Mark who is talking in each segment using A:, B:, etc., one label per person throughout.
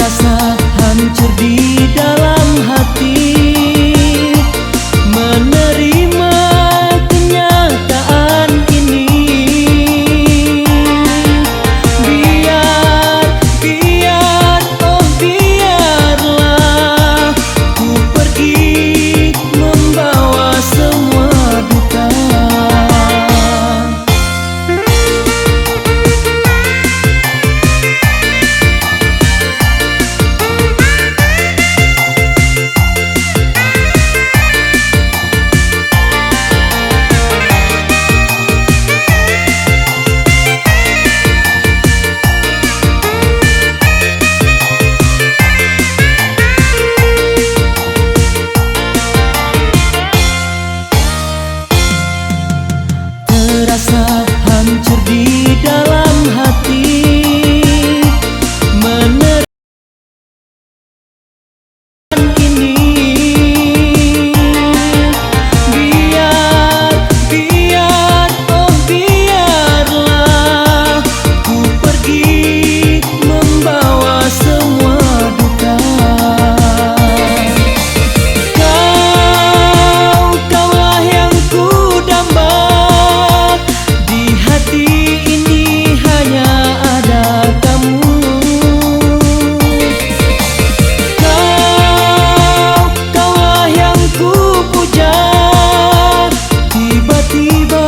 A: Terasa hancur di dalam hati menerima kenyataan ini. Biar, oh biarlah ku pergi membawa semua duka. Terasa hancur di dalam hati menerima ini. Biar, oh biarlah ku pergi membawa semua duka. Kaulah yang ku damba. Di hati ini hanya ada kamu. Kaulah yang ku puja. Tiba-tiba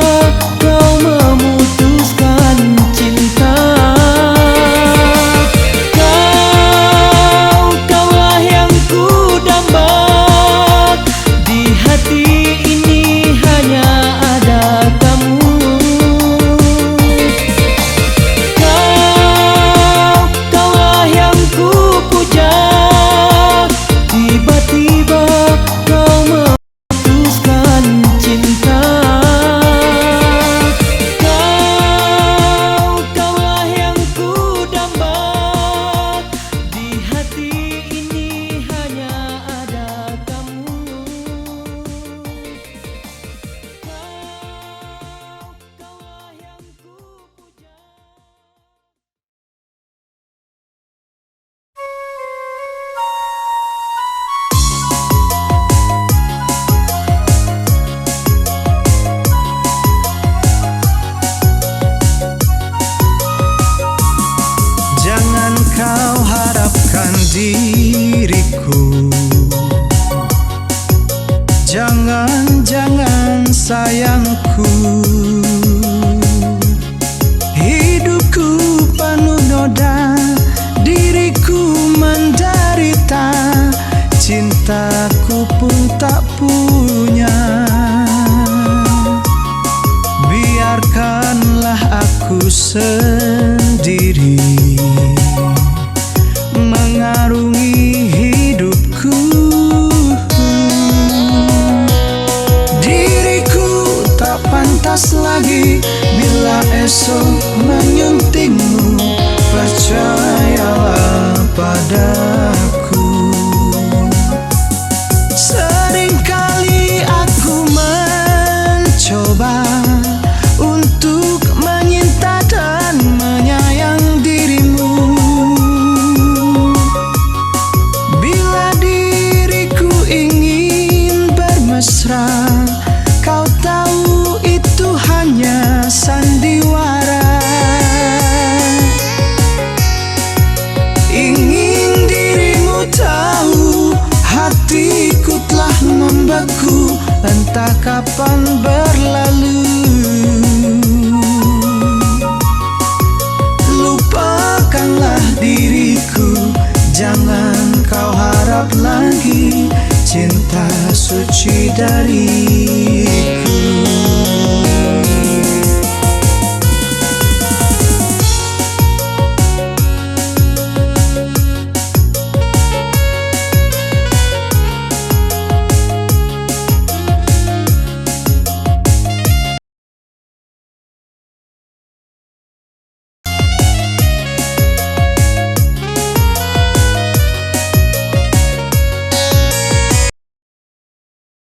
A: kau memutuskan cinta. Kaulah yang ku damba. Di hati ini hanya ada kamu. Kaulah yang ku puja. Tiba-tiba kau memutuskan cinta. Kaulah yang ku damba. Di hati ini hanya ada kamu. Kaulah yang ku puja.
B: Jangan kau harapkan diriku. Jangan sayangku. Hidupku penuh noda, diriku menderita. Cintaku pun tak punya. Biarkanlah aku sendiri mengarungi hidupku. Diriku tak pantas lagi bila esok menyuntingmu. Percayalah padaku. Seringkali aku mencoba untuk menyinta dan menyayang dirimu. Bila diriku ingin bermesra, kau tahu itu hanya sandiwara. Ingin dirimu tahu, hatiku telah membeku, entah kapan berlalu. Lupakanlah diriku, jangan kau harap lagi cinta suci dariku.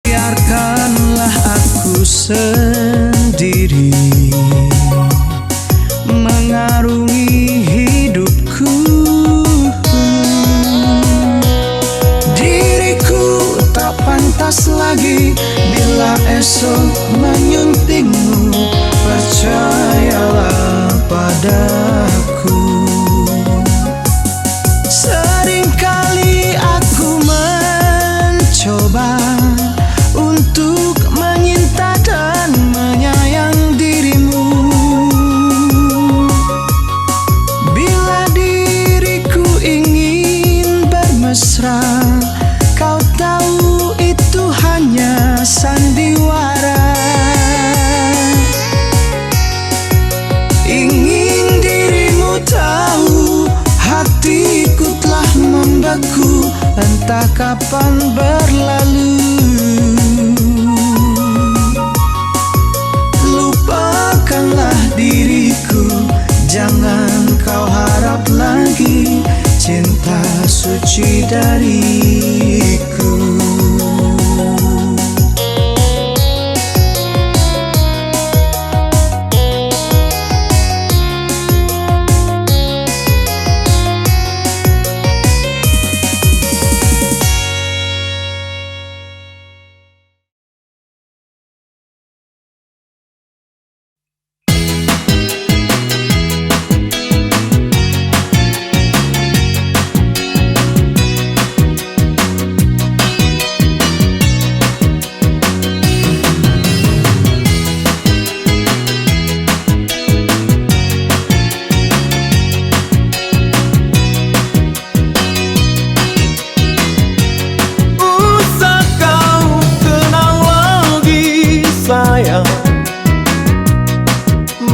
B: Biarkanlah aku sendiri mengarungi hidupku. mesra. Kau tahu itu hanya sandiwara. Ingin dirimu tahu, hatiku telah membeku, entah kapan berlalu. Lupakanlah diriku, jangan kau harap lagi cinta suci dariku.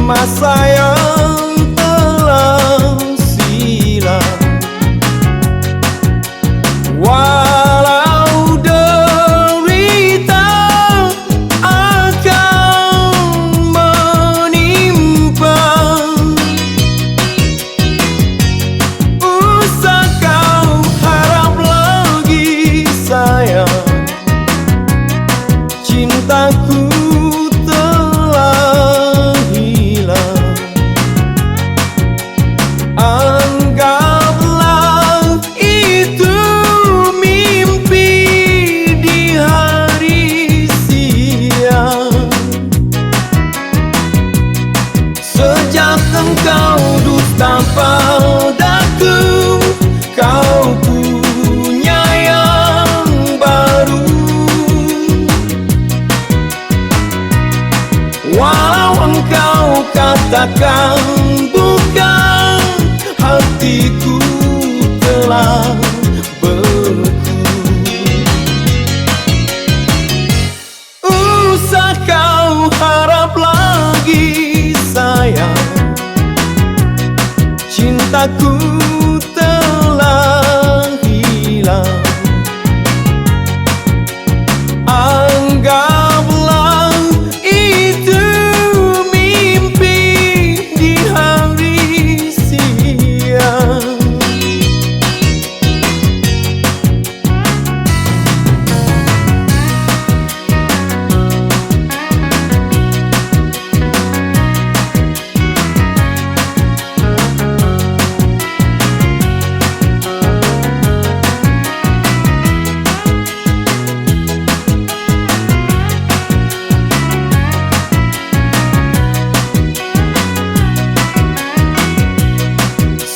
C: Masa yang telah silam, walau derita akan menimpa, usah kau harap lagi sayang, cintaku engkau dusta padaku, kau punya yang baru. Walau engkau katakan bukan, hatiku telah beku. Usah kau harap lagi sayang, cintaku telah hilang. Anggaplah itu mimpi di hari siang.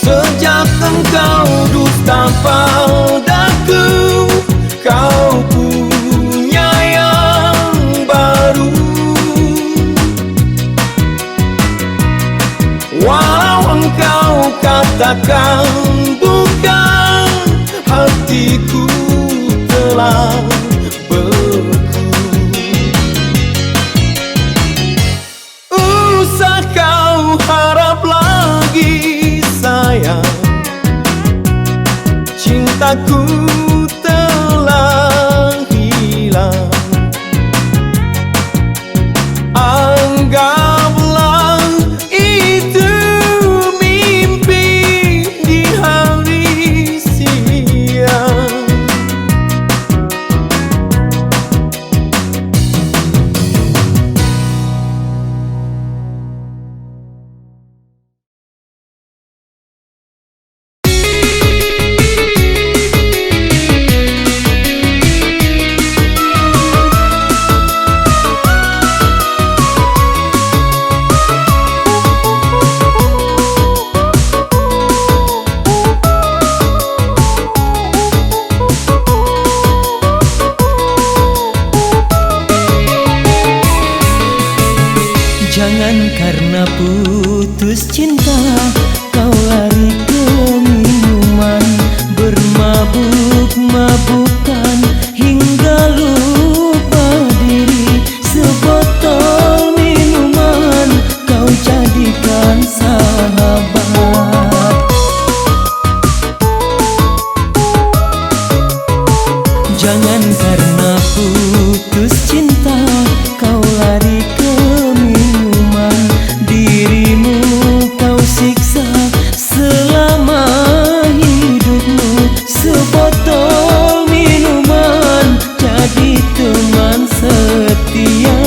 C: Sejak engkau dusta padaku, kau punya yang baru. Walau engkau katakan bukan, hatiku telah beku. Usah kau harap lagi sayang, cintaku telah hilang. Anggaplah itu mimpi di hari siang.
A: Jangan karena putus cinta kau lari ke minuman, dirimu kau siksa selama hidupmu. Sebotol minuman jadi teman setia.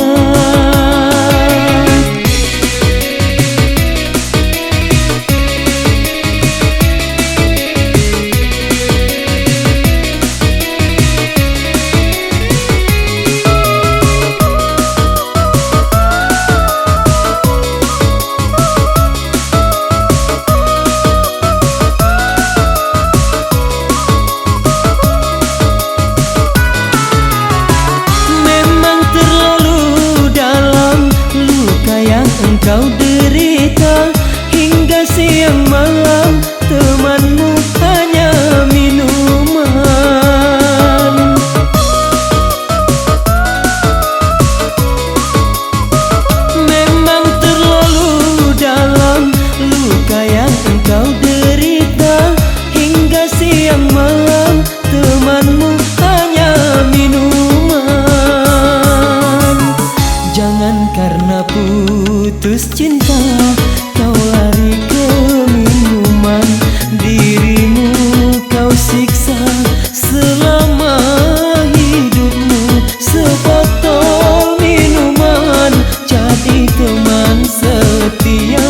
A: Engkau derita hingga siang malam, temanmu hanya minuman. Memang terlalu dalam luka yang engkau derita hingga siang malam, temanmu hanya minuman. Jangan karena putus cinta kau lari ke minuman, dirimu kau siksa selama hidupmu. Sebotol minuman jadi teman setia.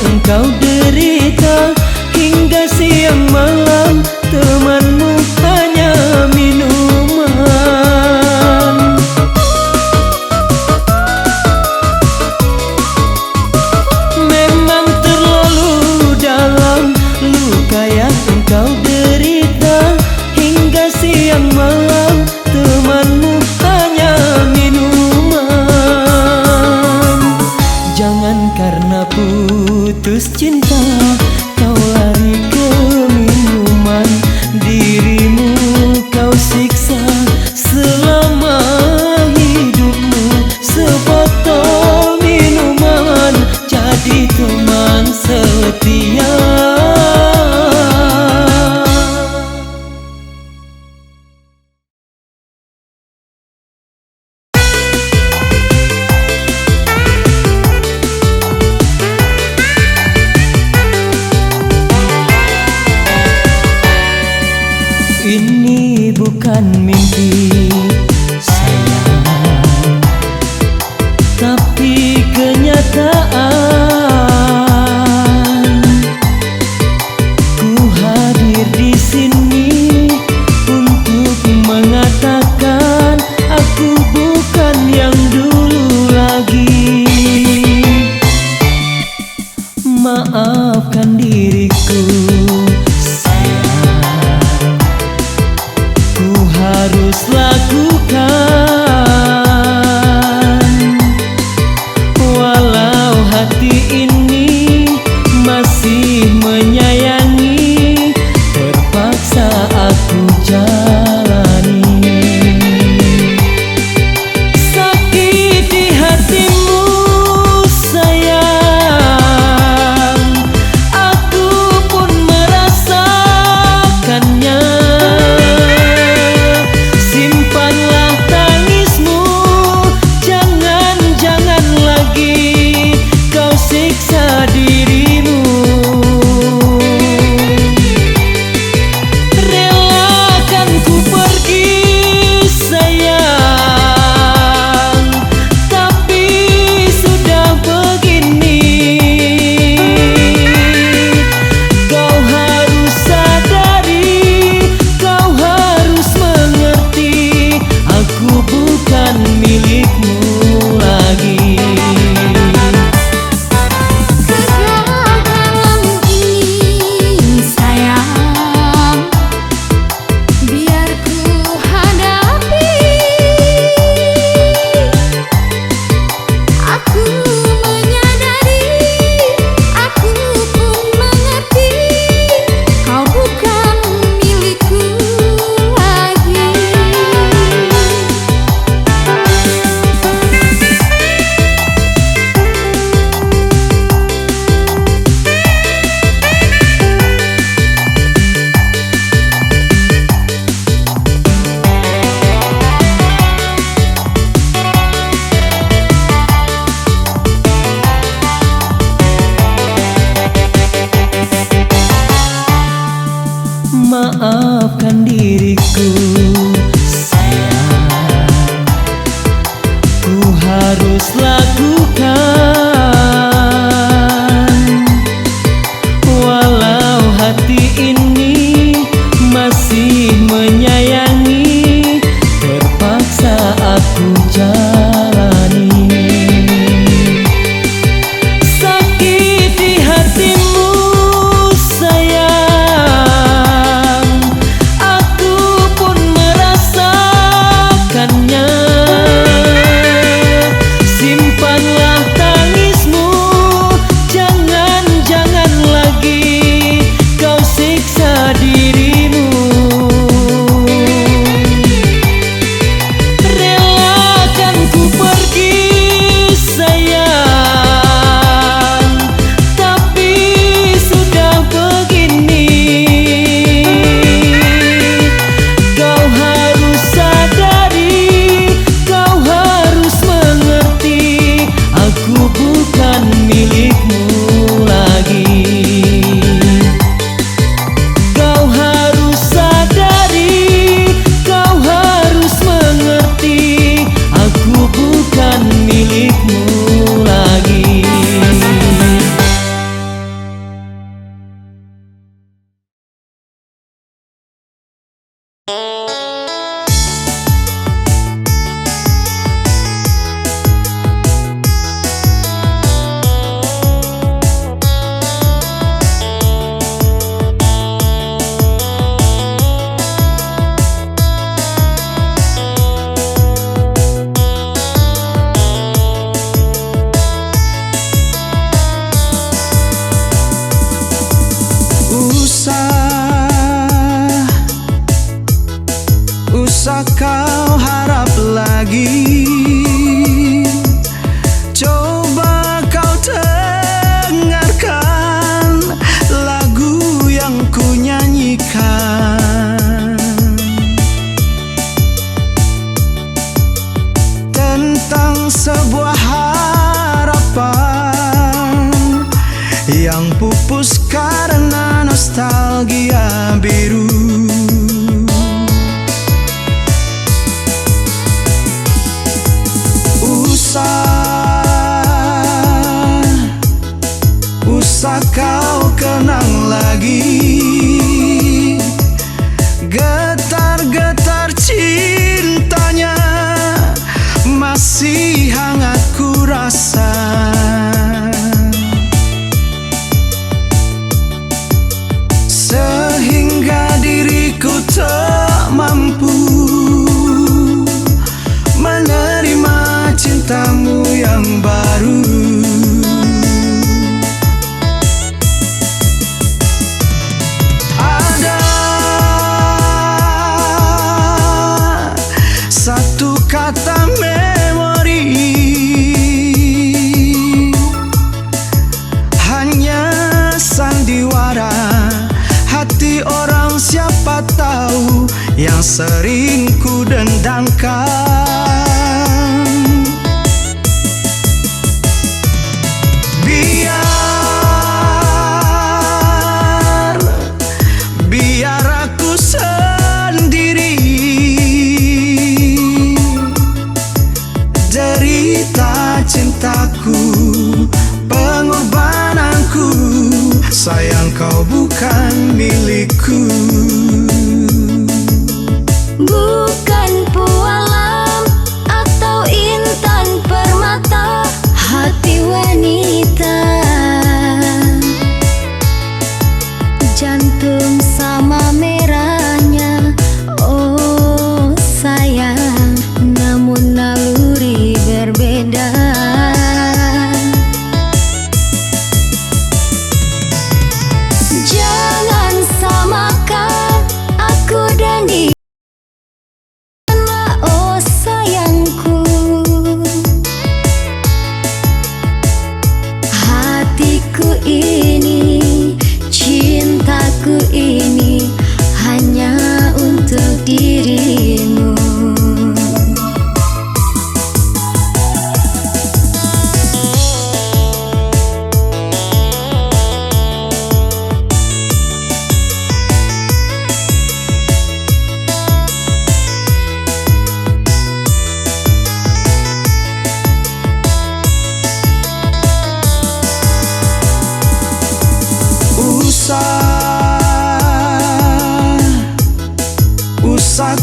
A: Engkau derita hingga siang malam, temanmu hanya minuman. Memang terlalu dalam luka yang engkau derita hingga siang malam, temanmu hanya minuman. Jangan karena putus cinta kau lari ke minuman, dirimu kau siksa selama hidupmu. Sebotol minuman jadi teman setia. Ini bukan mimpi sayang, tapi kenyataan. Ku hadir di sini untuk mengatakan aku bukan yang dulu lagi. Maafkan diriku harus lakukan, walau hati ini masih menyayangi, terpaksa maafkan diriku. Sayang, ku harus lakukan, walau hati ini masih menyayangi, terpaksa aku jalani. Sakiti hatimu sayang, aku pun merasakannya. Simpanlah tangismu, jangan lagi kau siksa dirimu. Relakan ku pergi sayang, tapi sudah begini. Kau harus sadari, kau harus mengerti, aku bukan milikmu lagi. Kau harus sadari, kau harus mengerti, aku bukan milikmu lagi.
B: Usah kau harap lagi, coba kau dengarkan lagu yang ku nyanyikan tentang sebuah harapan yang pupus karena nostalgia biru. Usah kau kenang lagi getar-getar cintanya, masih hangat ku rasa. Sehingga diriku tak mampu menerima cintamu yang baru. Ada satu kata memori, hanya sandiwara hati orang siapa tahu yang sering ku dendangkan. Biar aku sendiri derita cintaku, pengorbananku, sayang kau bukan milikku.
D: Bukan pualam atau intan permata hati wanita, jantung sama merahnya, oh sayang, namun naluri berbeda. Jangan samakan aku dan dia, oh sayangku. Hatiku ini, cintaku ini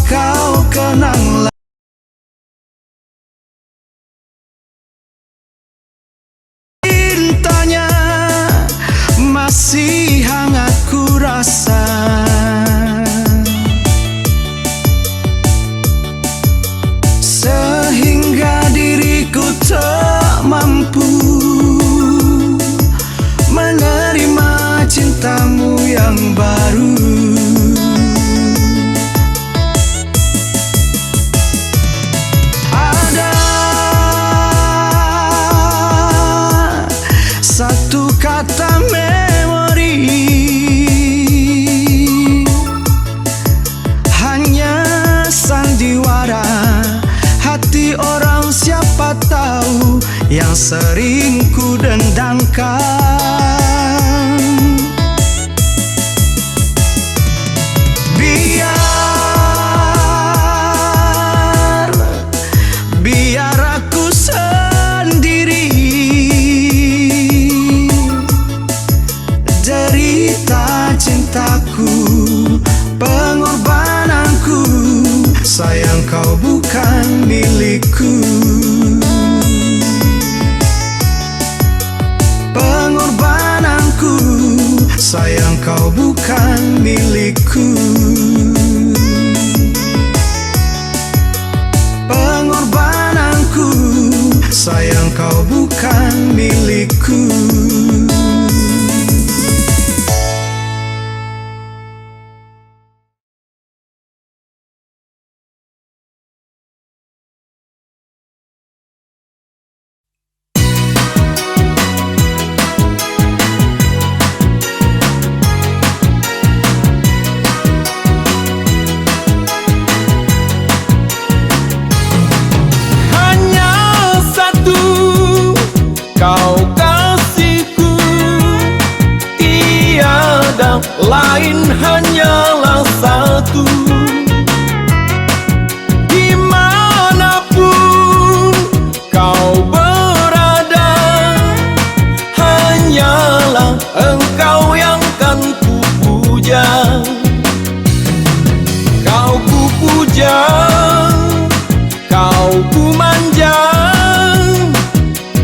B: kau kenang cintanya masih hangat ku rasa. Sehingga diriku tak mampu menerima cintamu yang baru. Ada satu kata memori, hanya sandiwara hati orang siapa tahu yang sering ku dendangkan. Biar aku sendiri derita cintaku, pengorbananku, sayang kau bukan milikku. Pengorbananku, sayang kau bukan milikku. Pengorbananku, sayang kau bukan milikku.
C: Lain hanyalah satu. Dimanapun kau berada, hanyalah engkau yang kan ku puja. Kau ku puja, kau ku manja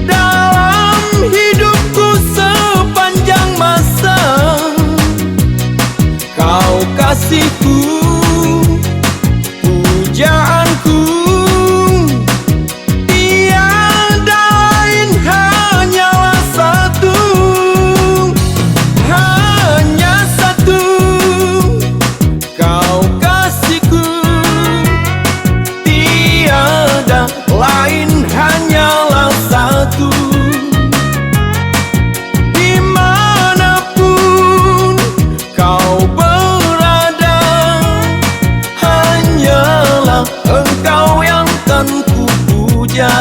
C: dalam hidupku sepanjang masa. Kau kasihku, pujaanku, tiada lain hanyalah satu, hanya satu. Kau kasihku, tiada lain hanyalah satu. Dimanapun kau berada, hanyalah engkau yang kan ku puja.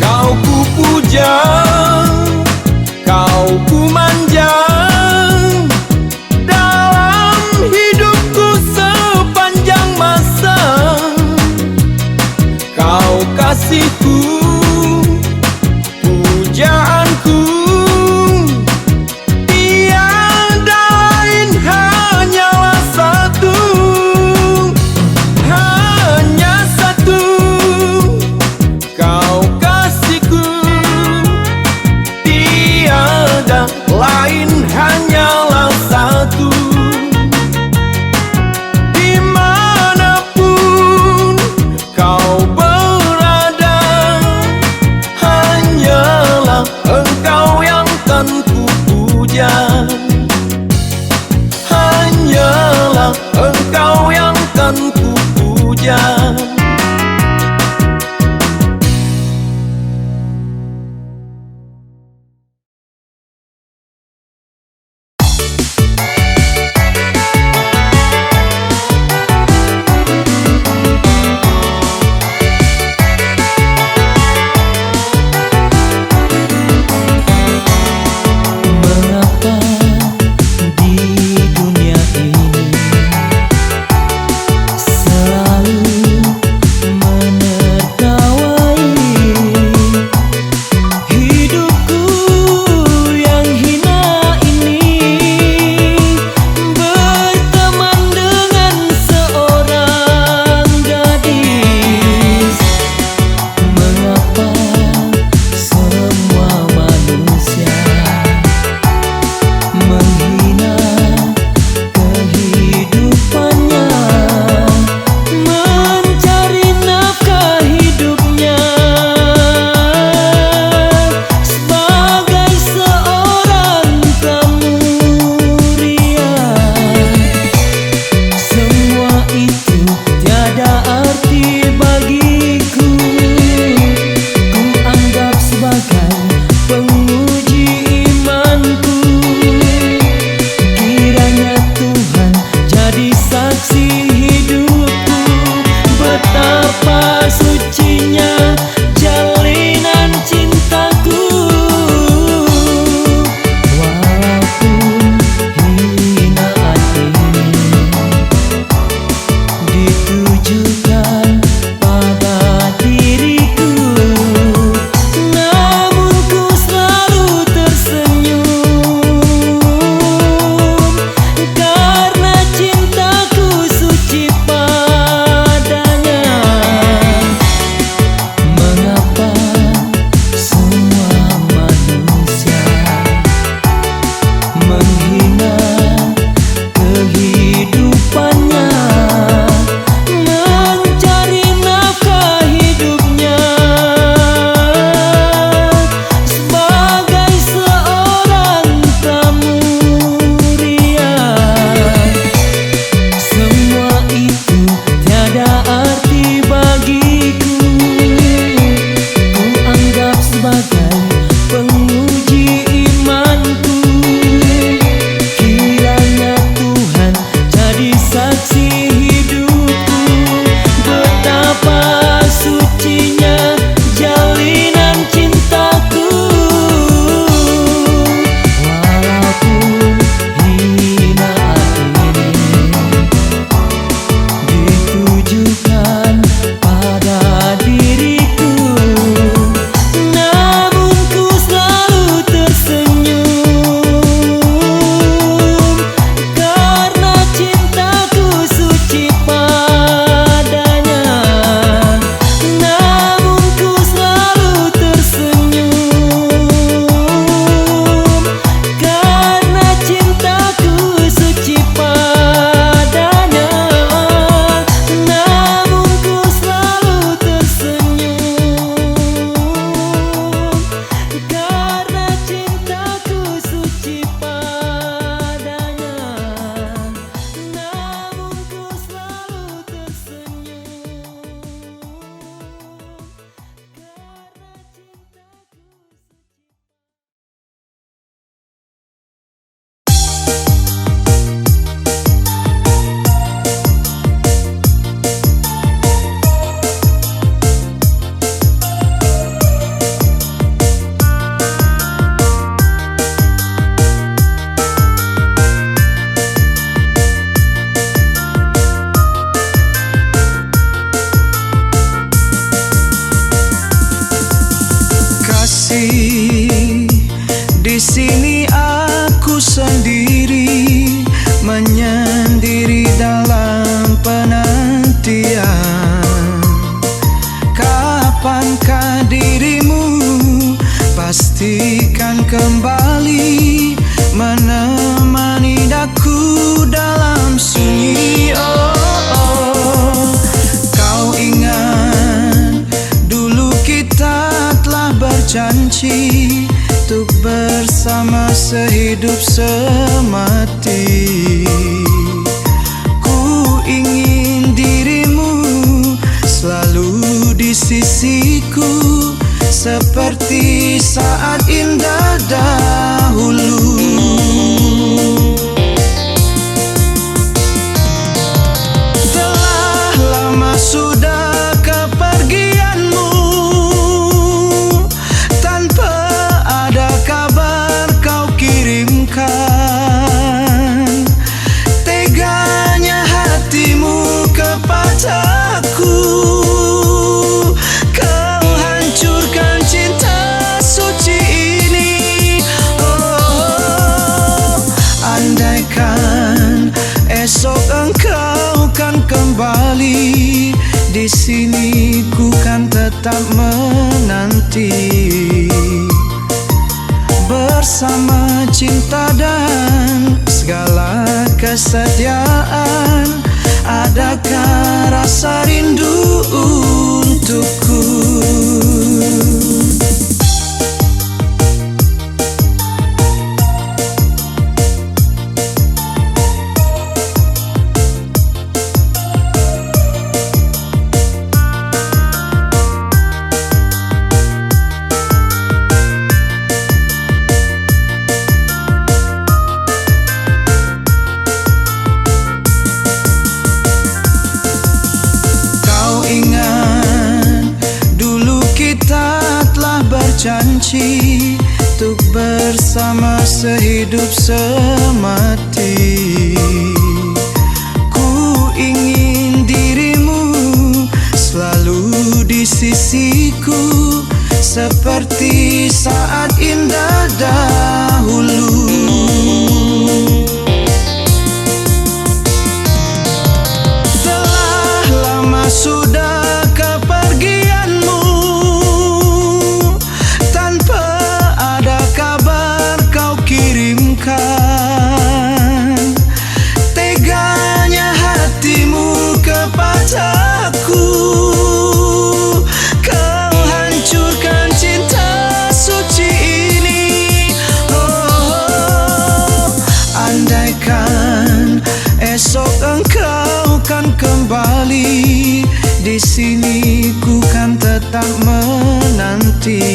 C: Kau ku puja, kau ku manja dalam hidupku sepanjang masa. Kau kasihku, pujaanku, tiada lain hanyalah satu, hanya satu. Kau kasihku, tiada lain hanyalah satu. Dimanapun kau berada, hanyalah engkau yang kan ku puja. Hanyalah engkau yang kan ku puja.
B: pastikan kembali menemani daku dalam sunyi. Kau ingat dulu kita telah berjanji untuk bersama sehidup semati. Ku ingin dirimu selalu di sisiku seperti saat indah dahulu. Telah lama sudah kepergianmu, tanpa ada kabar kau kirimkan. Teganya hatimu kepadaku, kau hancurkan cinta suci ini. Andaikan esok engkau kan kembali, di sini ku kan tetap menanti. Bersama cinta dan segala kesetiaan, adakah rasa rindu untukku? Janji untuk bersama sehidup semati. Ku ingin dirimu selalu di sisiku seperti saat indah dahulu. Telah lama sudah teganya hatimu kepadaku, kau hancurkan cinta suci ini. Andaikan esok engkau kan kembali, di sini ku kan tetap menanti.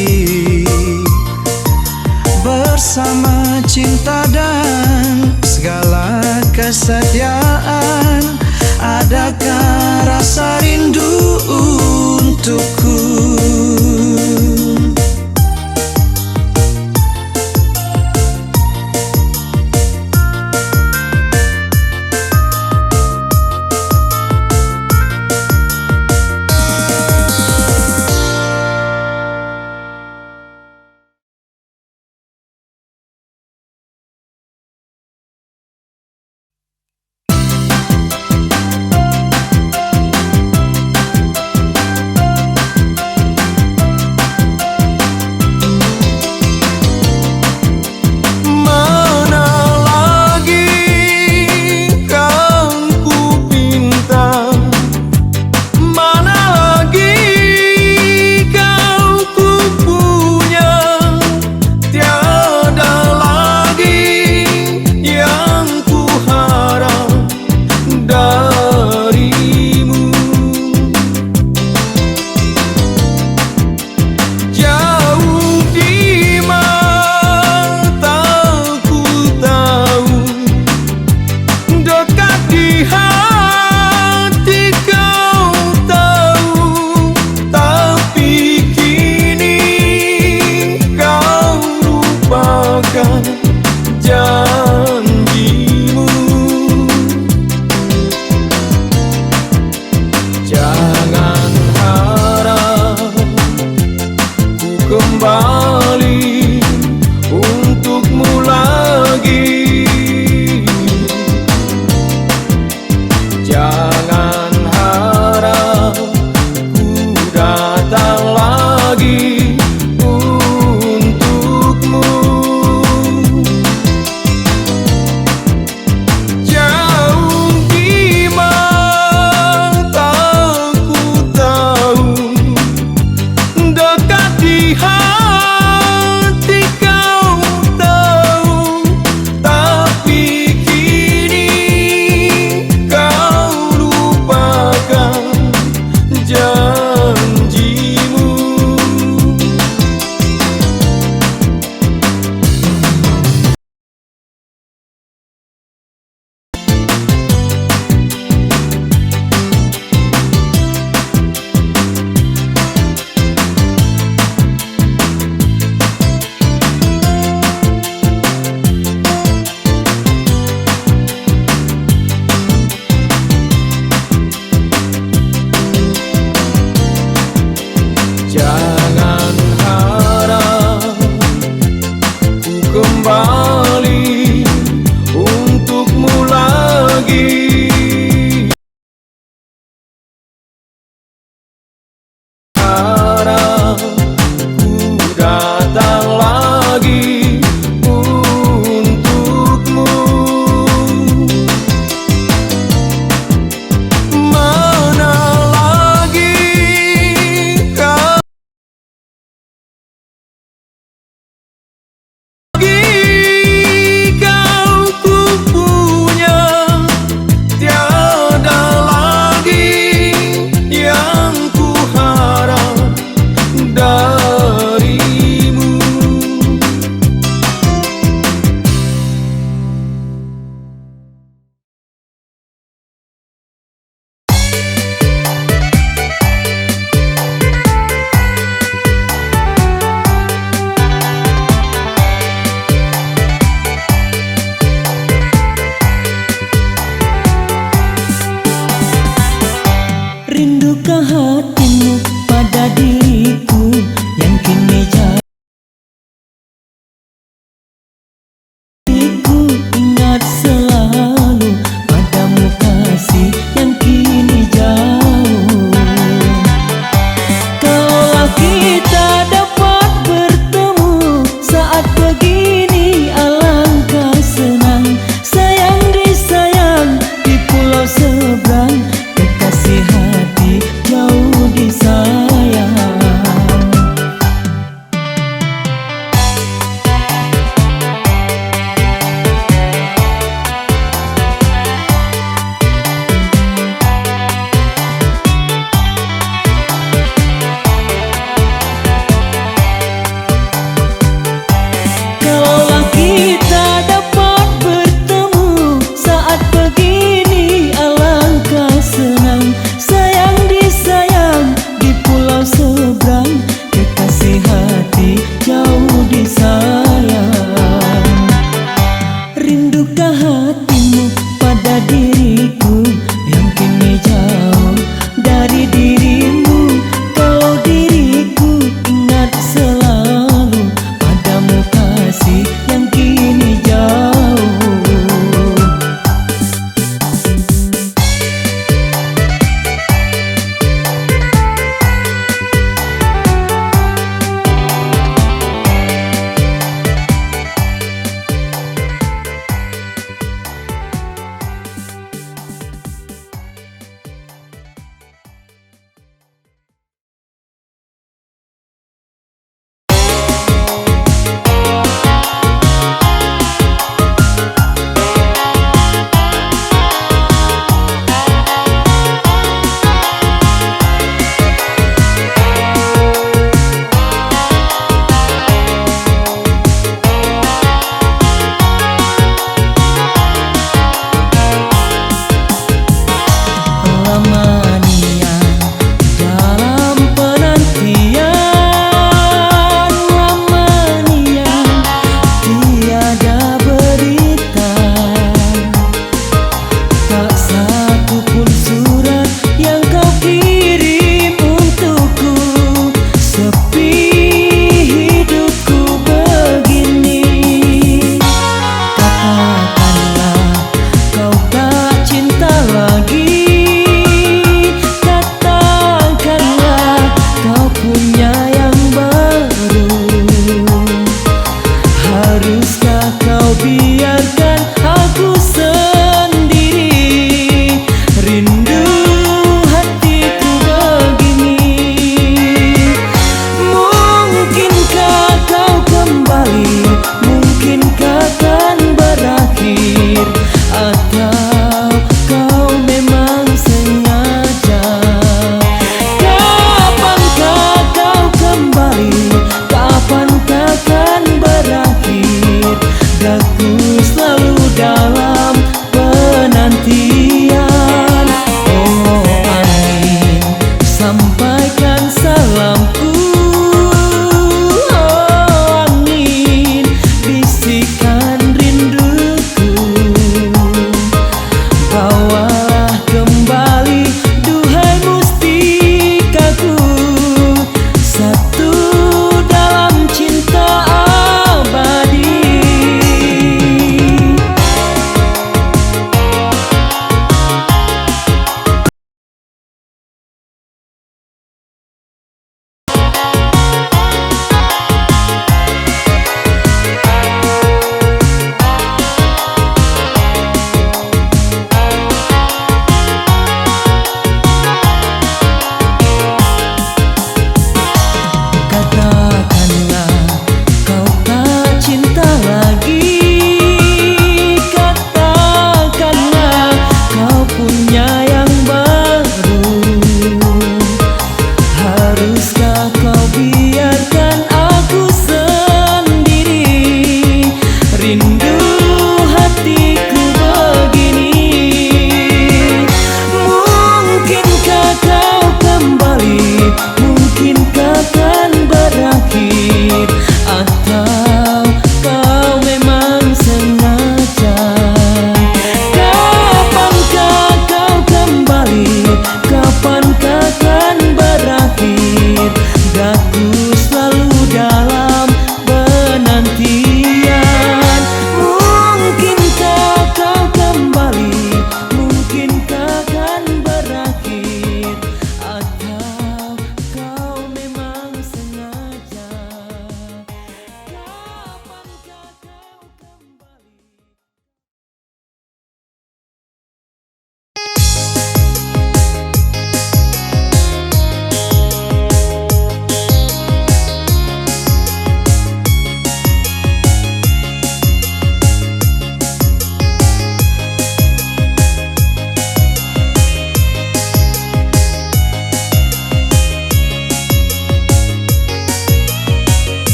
B: Bersama cinta dan segala kesetiaan, adakah rasa rindu untukku?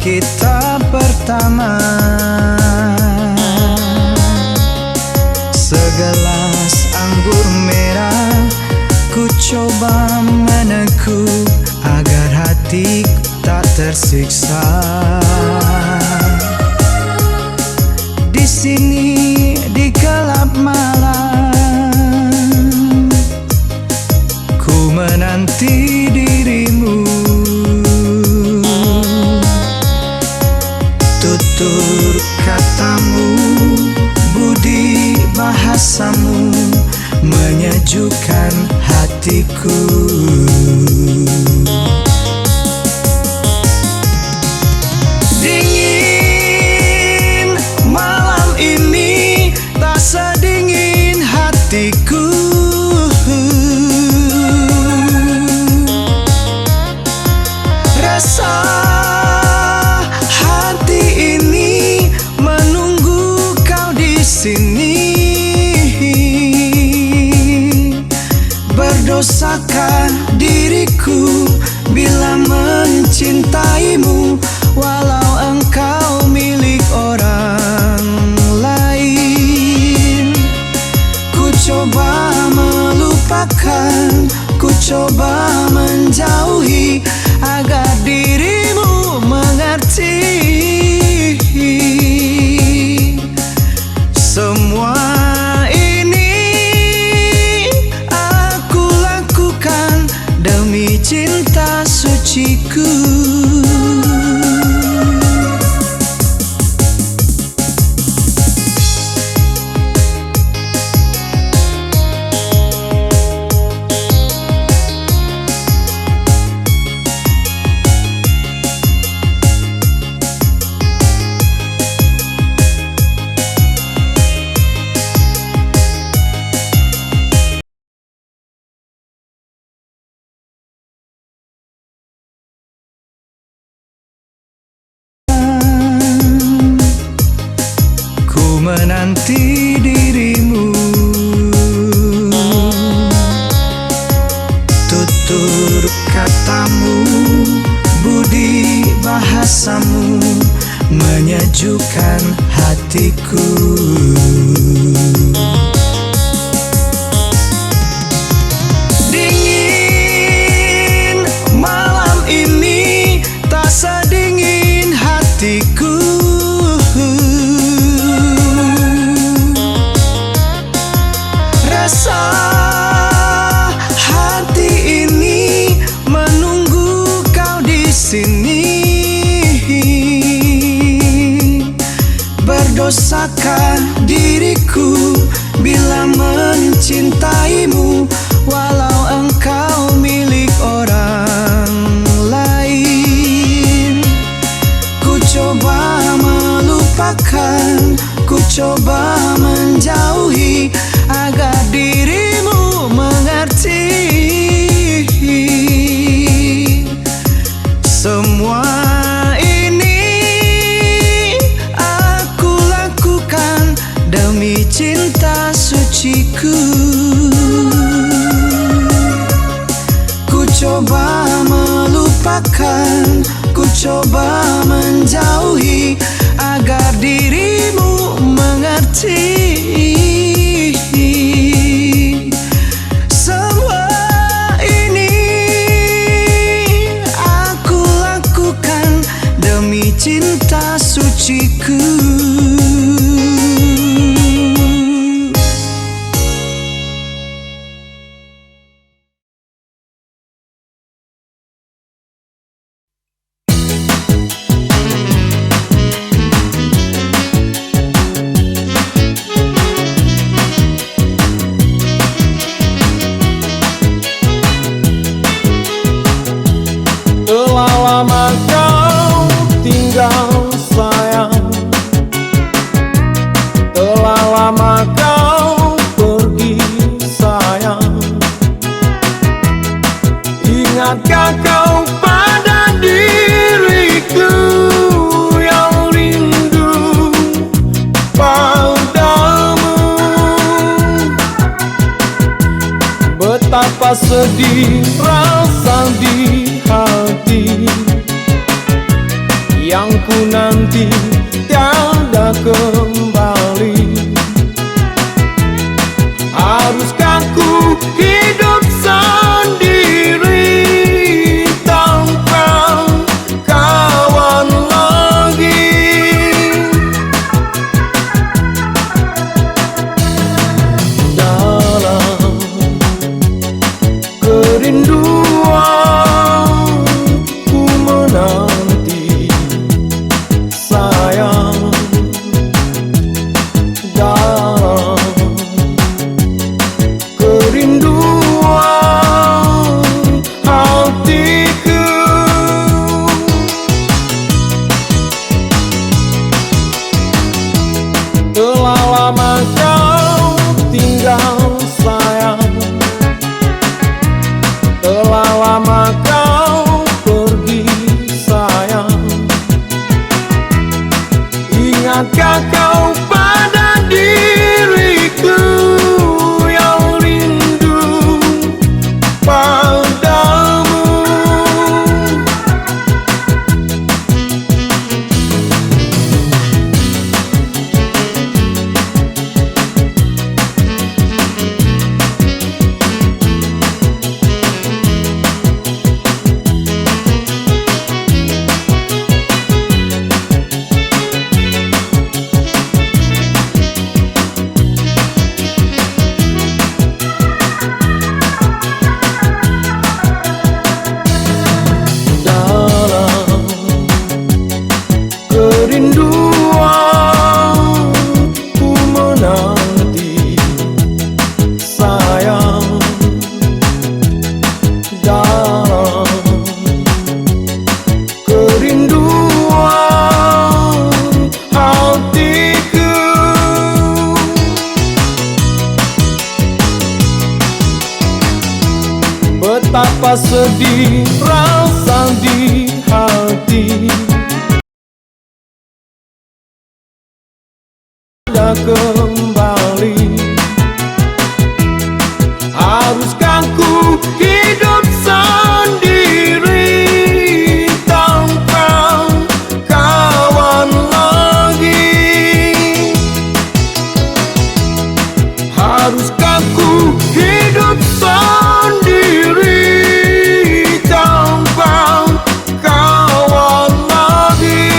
B: kita pertama. Segelas anggur merah ku coba meneguk agar hati tak tersiksa. Di sini di gelap malam ku menanti dirimu. Tutur katamu, budi bahasamu menyejukkan hatiku. Dingin malam ini tak sedingin hatiku. Resah hati ini menunggu kau di sini. Berdosakah diriku bila mencintaimu, walau engkau milik orang lain? Ku coba melupakan, ku coba menjauhi agar dirimu mengerti. Semua ini aku lakukan demi cinta suciku. Menanti dirimu. Tutur katamu, budi bahasamu menyejukkan hatiku. Dingin malam ini tak sedingin hatiku. Resah hati ini menunggu kau di sini. Berdosakah diriku bila mencintaimu, walau engkau milik orang lain? Ku coba melupakan, ku coba menjauhi agar dirimu mengerti. Semua ini aku lakukan demi cinta suciku. Ku coba melupakan, ku coba menjauhi agar dirimu mengerti. Cinta suciku.
C: Telah lama kau tinggal sayang, telah lama kau pergi sayang. Ingatkah kau pada diriku yang rindu padamu? Betapa sedih rasa di hati yang hati tiada kembali. Haruskah ku hidup sendiri tanpa kawan lagi? Dalam kerinduan ku menanti sayang. Dalam kerinduan hatiku, telah lama kau tinggal sayang, telah lama kau pergi sayang. Ingatkah kau pada diriku yang rindu padamu? Dalam kerinduan ku menanti sayang. Dalam kerinduan hatiku, betapa sedih rasa di hati tiada kembali. Haruskah ku hidup sendiri tanpa kawan lagi? Haruskah ku hidup sendiri tanpa kawan lagi?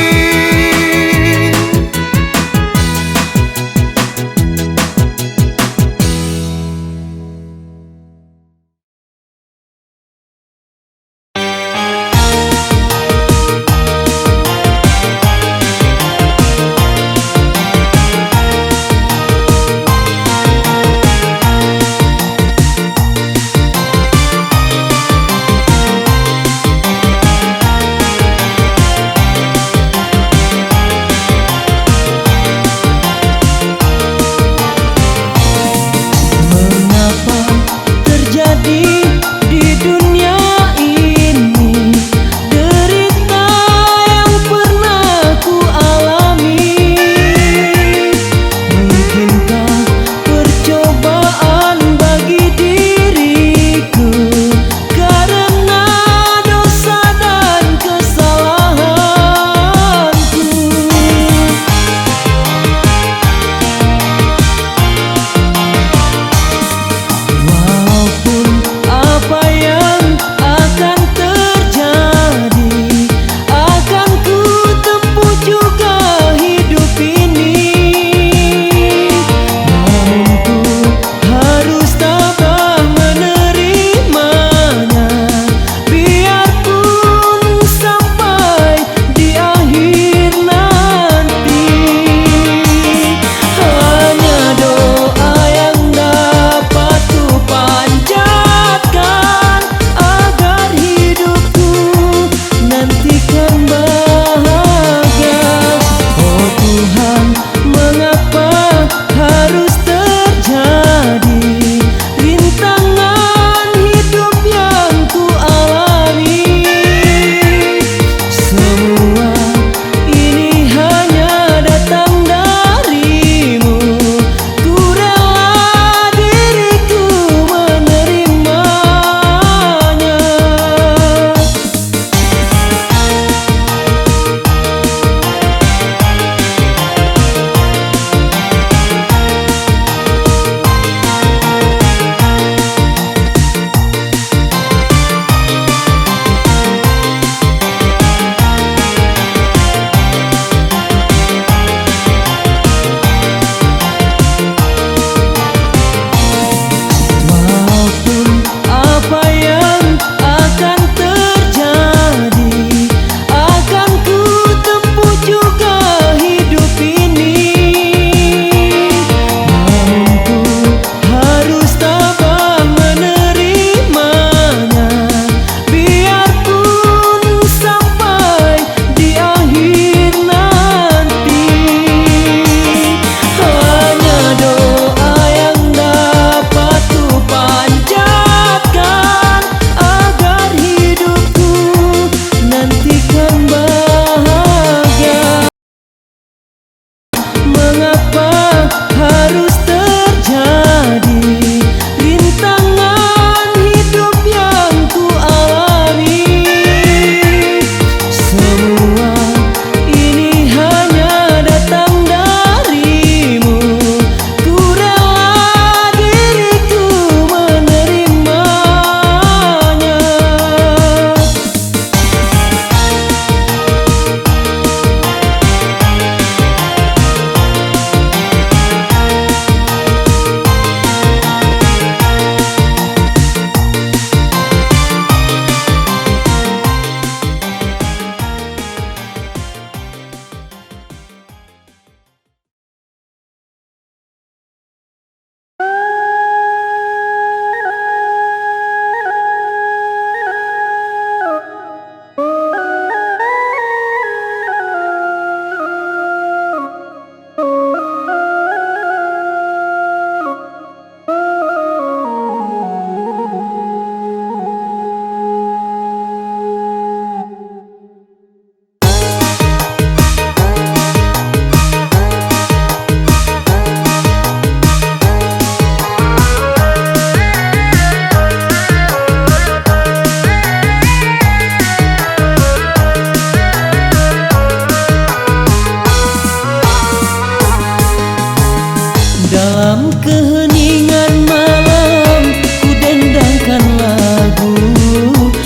A: Dalam keheningan malam ku dendangkan lagu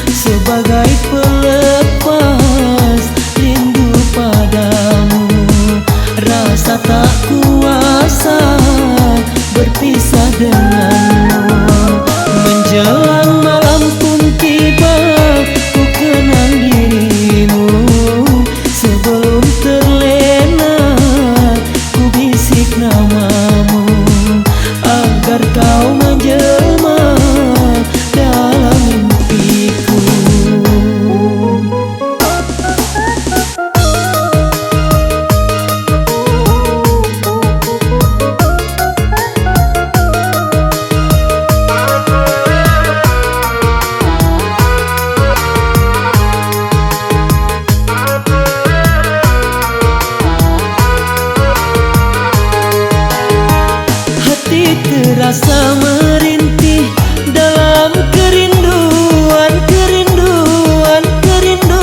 A: sebagai pelepas rindu padamu. Rasa tak kuasa berpisah denganmu. Menjelang malam pun tiba, ku kenang dirimu. Sebelum terlena ku bisik namamu, agar kau menjelma dalam mimpiku. Hati terasa merintih dalam kerinduan, kerinduan, kerinduan.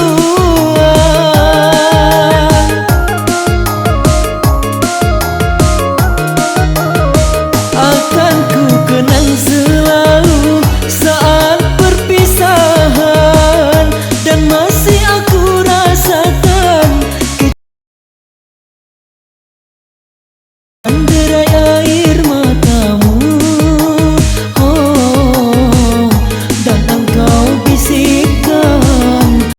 A: Akan ku kenang selalu saat perpisahan, dan masih aku rasakan derai air matamu. Oh, dan engkau bisikkan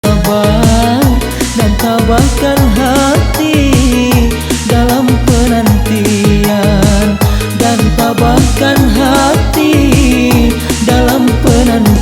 A: tabah dan tabahkan hati dalam penantian, dan tabahkan hati dalam penantian.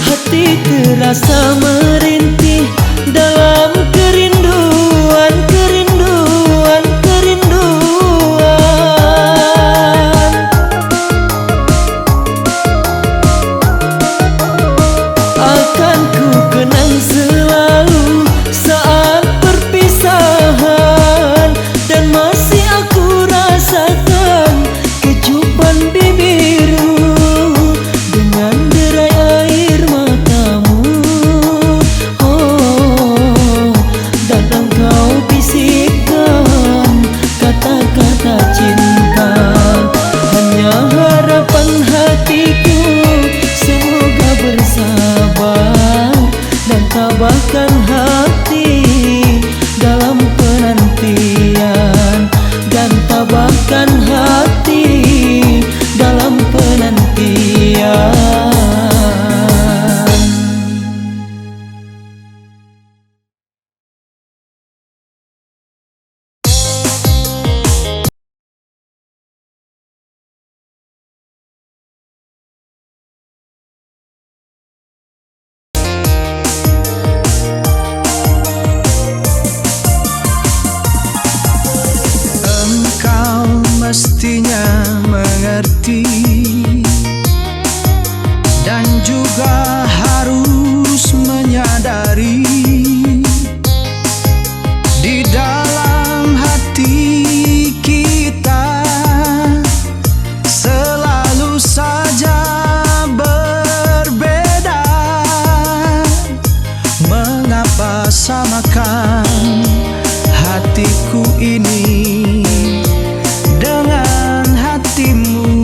A: Hati terasa merintih dalam kerinduan, kerinduan, kerinduan. Akan ku kenang selalu saat perpisahan, dan masih aku rasakan kecupan bibirmu dengan derai air matamu. Oh, dan engkau bisikkan kata-kata cinta. Hanya harapan hatiku semoga bersabar, dan tabahkan hati dalam penantian, dan tabahkan hati dalam penantian.
B: Engkau mestinya mengerti, dan juga harus menyadari di dalam hati kita selalu saja berbeda. Mengapa samakan hatiku ini dengan hatimu?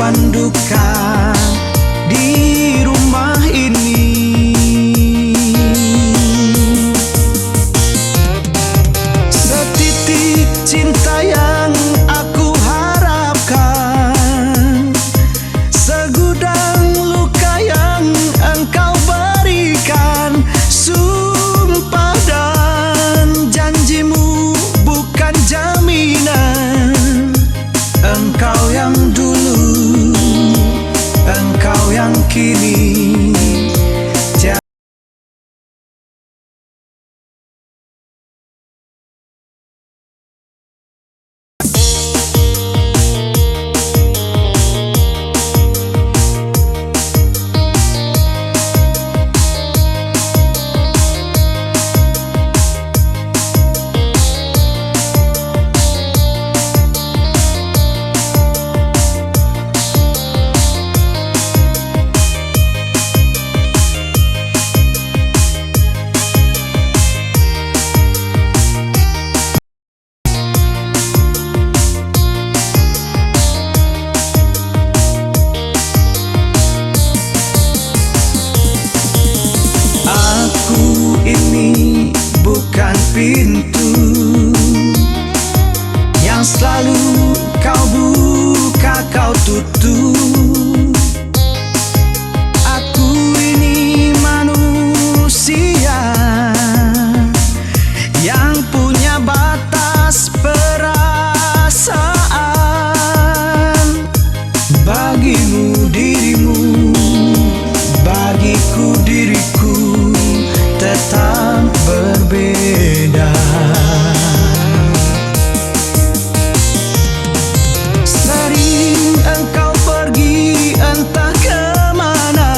B: simpan duka di rumah ini. Setitik cinta yang aku harapkan, segudang luka yang engkau berikan. Sumpah dan janjimu bukan jaminan. Engkau yang dulu, engkau yang kini. Aku ini bukan pintu yang selalu kau buka, kau tutup. Aku ini manusia yang punya batas perasaan. Bagimu dirimu, bagiku diriku tetap berbeda. Sering engkau pergi entah kemana,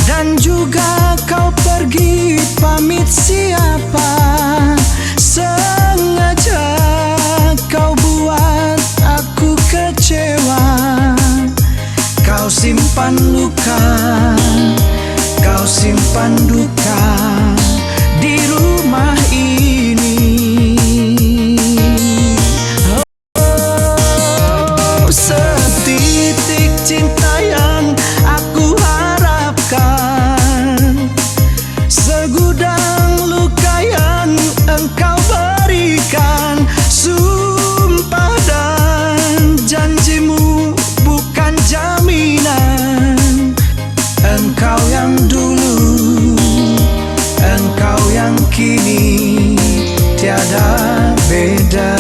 B: dan juga kau pergi pamit siapa. Sengaja kau buat aku kecewa. Kau simpan luka, kau simpan duka di rumah ini. Oh, setitik cinta yang aku harapkan, segudang luka yang engkau berikan. Sumpah dan janjimu bukan jaminan. Engkau yang dulu, engkau yang kini, tiada beda.